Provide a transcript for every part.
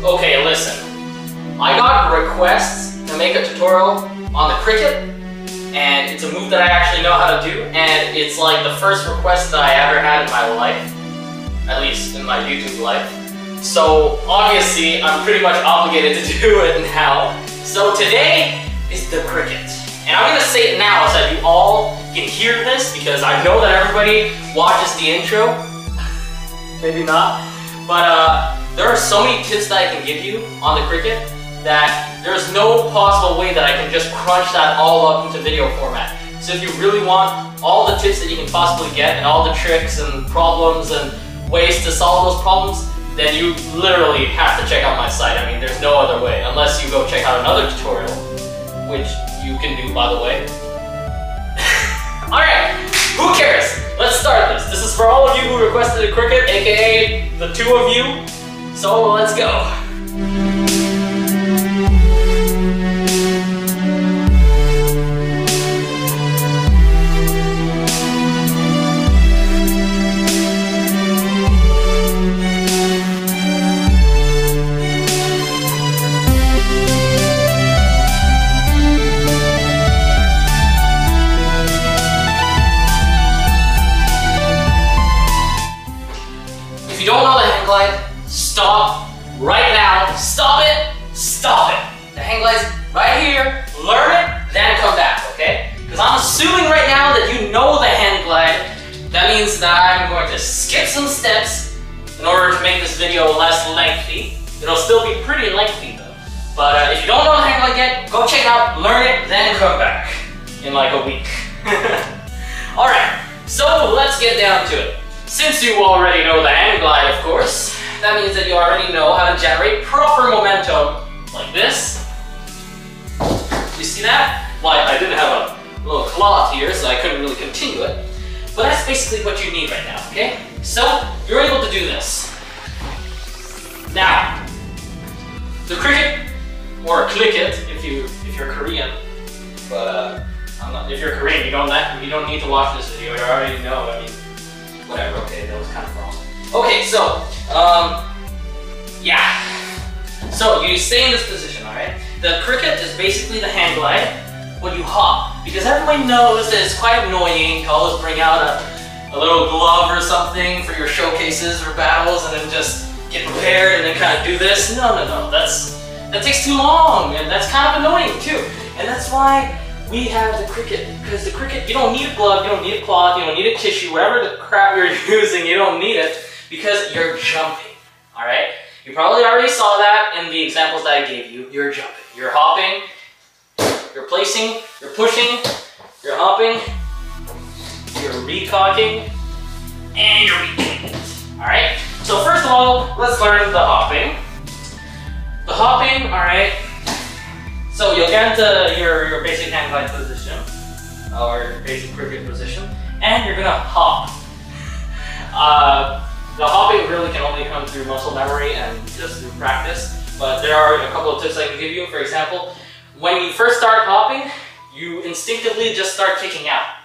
Okay, listen. I got requests to make a tutorial on the cricket, and it's a move that I actually know how to do, and it's like the first request that I ever had in my life, at least in my YouTube life. So obviously, I'm pretty much obligated to do it now. So today is the cricket. And I'm gonna say it now so that you all can hear this, because I know that everybody watches the intro. Maybe not. But there are so many tips that I can give you on the cricket that there's no possible way that I can just crunch that all up into video format. So if you really want all the tips that you can possibly get, and all the tricks and problems and ways to solve those problems, then you literally have to check out my site. I mean, there's no other way, unless you go check out another tutorial, which you can do, by the way. Alright, who cares? Let's start this. This is for all of you who requested a cricket, aka the two of you. So let's go. If you don't know the hang glide, stop right now. Stop it. Stop it. The hang glide's right here. Learn it, then come back, okay? Because I'm assuming right now that you know the hang glide. That means that I'm going to skip some steps in order to make this video less lengthy. It'll still be pretty lengthy though. But if you don't know the hang glide yet, go check it out, learn it, then come back in like a week. Alright, so let's get down to it. Since you already know the hang glide, of course, that means that you already know how to generate proper momentum like this. You see that? Well, I didn't have a little cloth here, so I couldn't really continue it. But that's basically what you need right now, okay? So, you're able to do this. Now, the cricket, or click it if you're Korean, but I'm not, if you're Korean, you don't need to watch this video, you already know, I mean, whatever, okay, that was kind of wrong. Okay, so, yeah. So, you stay in this position, alright? The cricket is basically the hang glide, but you hop. Because everyone knows that it's quite annoying to always bring out a little glove or something for your showcases or battles and then just get prepared and then kind of do this. No, that takes too long, and that's kind of annoying too. And that's why we have the cricket, because the cricket, you don't need a glove, you don't need a cloth, you don't need a tissue, whatever the crap you're using, you don't need it, because you're jumping, alright? You probably already saw that in the examples that I gave you. You're jumping, you're hopping, you're placing, you're pushing, you're hopping, you're recocking, and you're rekicking, alright? So first of all, let's learn the hopping. The hopping, alright? So you'll get into your basic hang glide position, or basic cricket position, and you're gonna hop. The hopping really can only come through muscle memory and just through practice, but there are a couple of tips I can give you. For example, when you first start hopping, you instinctively just start kicking out.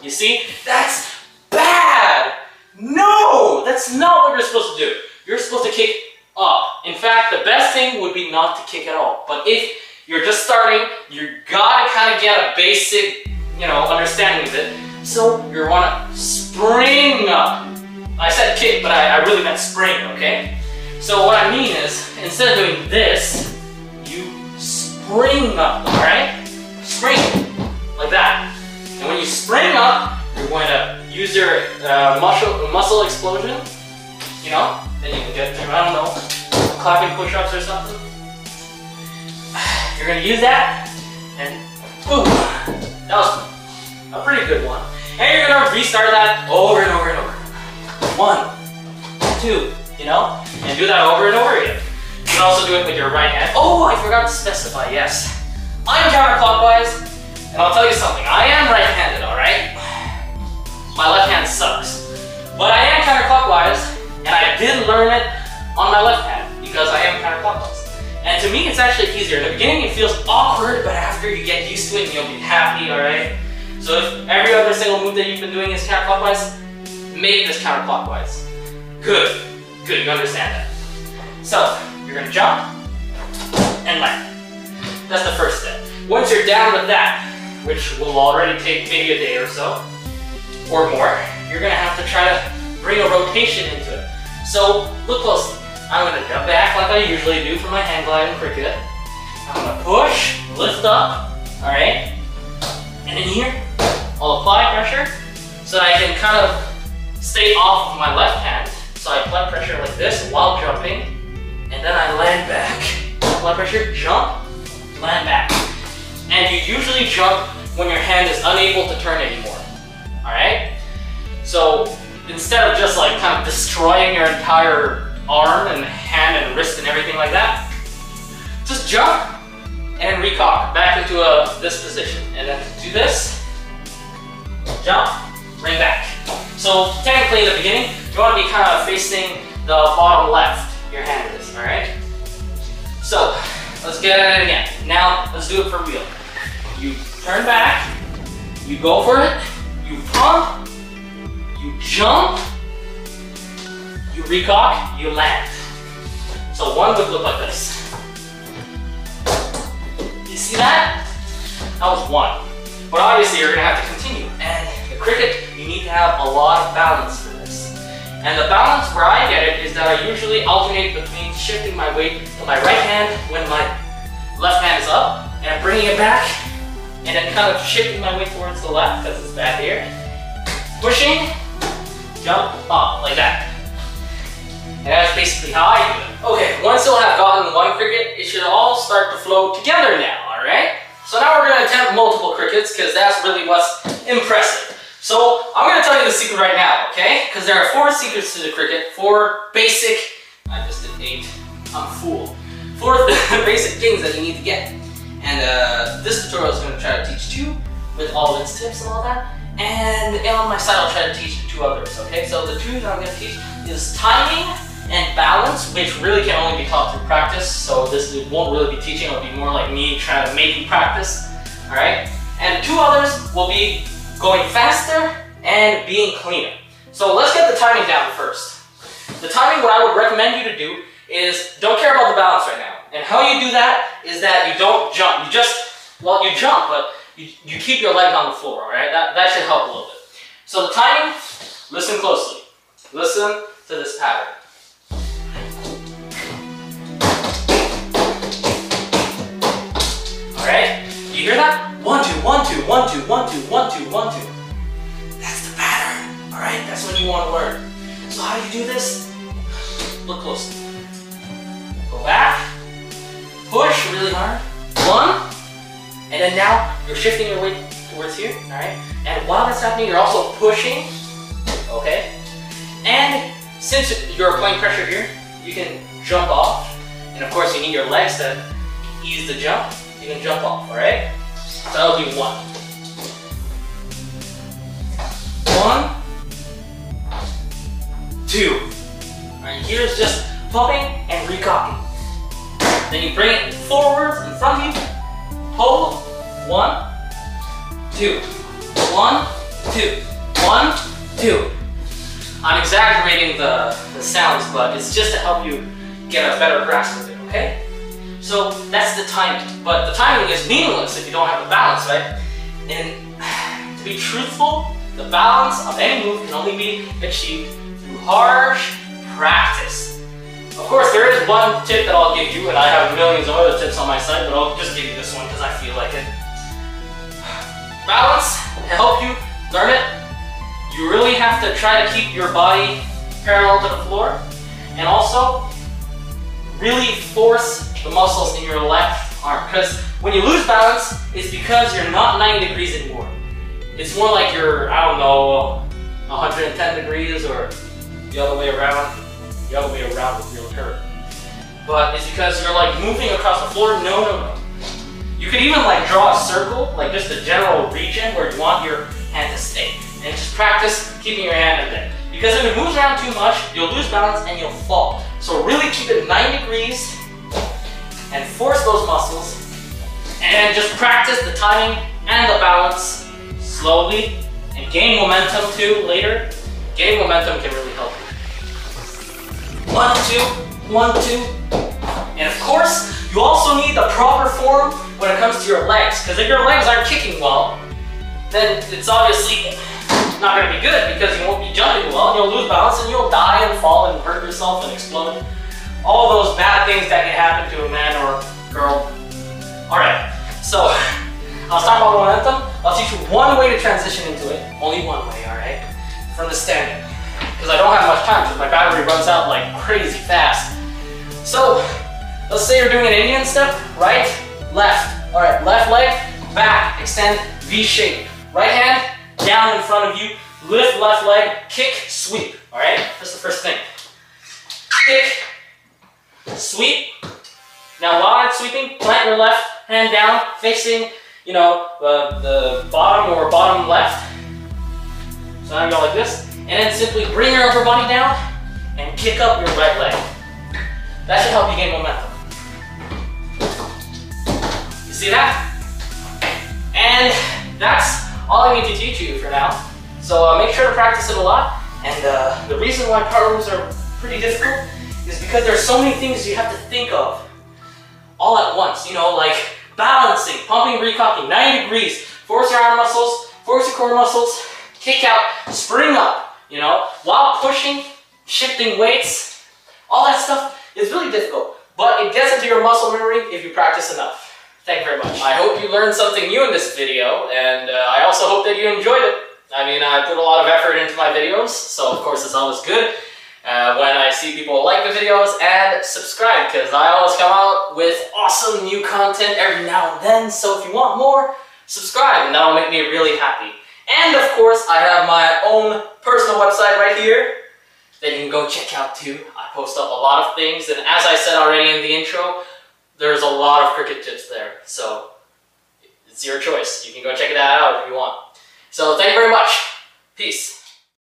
You see? That's bad! No! That's not what you're supposed to do. You're supposed to kick up. In fact, the best thing would be not to kick at all. But if you're just starting, you gotta kind of get a basic, understanding of it. So you wanna spring up. I said kick, but I really meant spring, okay? So what I mean is, instead of doing this, you spring up, alright? Spring, like that. And when you spring up, you're going to use your muscle explosion, then you can get through, I don't know, clapping push-ups or something. You're going to use that, and boom, that was a pretty good one. And you're going to restart that over and over and over. 1, 2, and do that over and over again. You can also do it with your right hand. Oh, I forgot to specify, yes. I'm counterclockwise, and I'll tell you something, I am right-handed, alright? My left hand sucks. But I am counterclockwise, and I did learn it on my left hand, because I am counterclockwise. And to me, it's actually easier. In the beginning, it feels awkward, but after you get used to it, you'll be happy, alright? So if every other single move that you've been doing is counterclockwise, make this counterclockwise. Good, you understand that. So, jump and land. That's the first step. Once you're down with that, which will already take maybe a day or so, or more, you're gonna have to try to bring a rotation into it. So look closely. I'm gonna jump back like I usually do for my hang glide and cricket. I'm gonna push, lift up, all right? And in here, I'll apply pressure so that I can kind of stay off of my left hand. So I apply pressure like this while jumping, and then I land back. Apply pressure, jump, land back. And you usually jump when your hand is unable to turn anymore, all right? So instead of just like kind of destroying your entire arm and hand and wrist and everything like that, just jump and recock back into this position. And then do this, jump, bring back. So technically in the beginning, you want to be kind of facing the bottom left, your hand is, all right? So let's get at it again. Now let's do it for real. You turn back, you go for it, you pump, you jump, you recock, you land. So one would look like this. You see that? That was one. But obviously you're gonna have to continue. And the cricket, you need to have a lot of balance for this. And the balance where I get it is that I usually alternate between shifting my weight to my right hand when my left hand is up, and bringing it back, and then kind of shifting my weight towards the left because it's back here. Pushing, jump up, like that. And that's basically how I do it. Okay, once you'll have gotten one cricket, it should all start to flow together now, all right? So now we're gonna attempt multiple crickets because that's really what's impressive. So I'm gonna tell you the secret right now, okay? Because there are 4 secrets to the cricket, 4 basic, I just did 8, I'm a fool. 4 basic things that you need to get. And this tutorial is gonna try to teach 2 with all of its tips and all that. And on my side, I'll try to teach 2 others, okay? So the 2 that I'm gonna teach is timing and balance, which really can only be taught through practice. So this won't really be teaching, it'll be more like me trying to make you practice, all right? And 2 others will be going faster and being cleaner. So let's get the timing down first. The timing, what I would recommend you to do is don't care about the balance right now. And how you do that is that you don't jump. You just, well, you jump, but you keep your leg on the floor, all right? That should help a little bit. So the timing, listen closely. Listen to this pattern. All right? You hear that? 1, 2, 1, 2, 1, 2, 1, 2, 1, 2, 1, 2. That's the pattern, all right? That's what you want to learn. So how do you do this? Look closely. Go back, push really hard, 1, and then now you're shifting your weight towards here, all right? And while that's happening, you're also pushing, okay? And since you're applying pressure here, you can jump off. And of course, you need your legs to ease the jump. You can jump off, all right? So that'll be 1. 1, 2. All right, here's just pumping and recocking. Then you bring it forwards in front of you. Hold. 1, 2. 1, 2. 1, 2. I'm exaggerating the sounds, but it's just to help you get a better grasp of it, okay? So that's the timing. But the timing is meaningless if you don't have the balance, right? And to be truthful, the balance of any move can only be achieved through harsh practice. Of course, there is one tip that I'll give you, and I have millions of other tips on my site, but I'll just give you this one because I feel like it. Balance, to help you learn it, you really have to try to keep your body parallel to the floor, and also really force the muscles in your left arm. Because when you lose balance, it's because you're not 90 degrees anymore. It's more like you're, I don't know, 110 degrees or the other way around. The other way around with real curve. But it's because you're like moving across the floor. No, no, no. You could even like draw a circle, like just a general region where you want your hand to stay. And just practice keeping your hand in there. Because if it moves around too much, you'll lose balance and you'll fall. So really keep it 90 degrees and force those muscles. And just practice the timing and the balance slowly and gain momentum too later. Gaining momentum can really help you. 1, 2, 1, 2. And of course, you also need the proper form when it comes to your legs. Because if your legs aren't kicking well, then it's obviously not going to be good because you won't be jumping well, and you'll lose balance and you'll die and fall and hurt yourself and explode. All those bad things that can happen to a man or girl. Alright, so I was talking about momentum. I'll teach you one way to transition into it. Only one way, alright? From the standing. Because I don't have much time because my battery runs out like crazy fast. So, let's say you're doing an Indian step, right, left. Alright, left leg, back, extend, V shape. Right hand, down in front of you, lift left leg, kick, sweep. Alright, that's the first thing. Kick, sweep. Now while I'm sweeping, plant your left hand down, facing, you know, the bottom or bottom left. So now you go like this. And then simply bring your upper body down and kick up your right leg. That should help you gain momentum. You see that? And that's all I need to teach you for now. So make sure to practice it a lot. And the reason why power moves are pretty difficult is because there's so many things you have to think of all at once. You know, like balancing, pumping, recocking, 90 degrees, force your arm muscles, force your core muscles, kick out, spring up, you know, while pushing, shifting weights, all that stuff is really difficult. But it gets into your muscle memory if you practice enough. Thank you very much. I hope you learned something new in this video, and I also hope that you enjoyed it. I mean, I put a lot of effort into my videos, so of course it's always good when I see people like the videos and subscribe, because I always come out with awesome new content every now and then. So if you want more, subscribe, and that'll make me really happy. And of course, I have my own personal website right here that you can go check out too. I post up a lot of things, and as I said already in the intro, there's a lot of cricket tips there, so it's your choice. You can go check that out if you want. So thank you very much. Peace.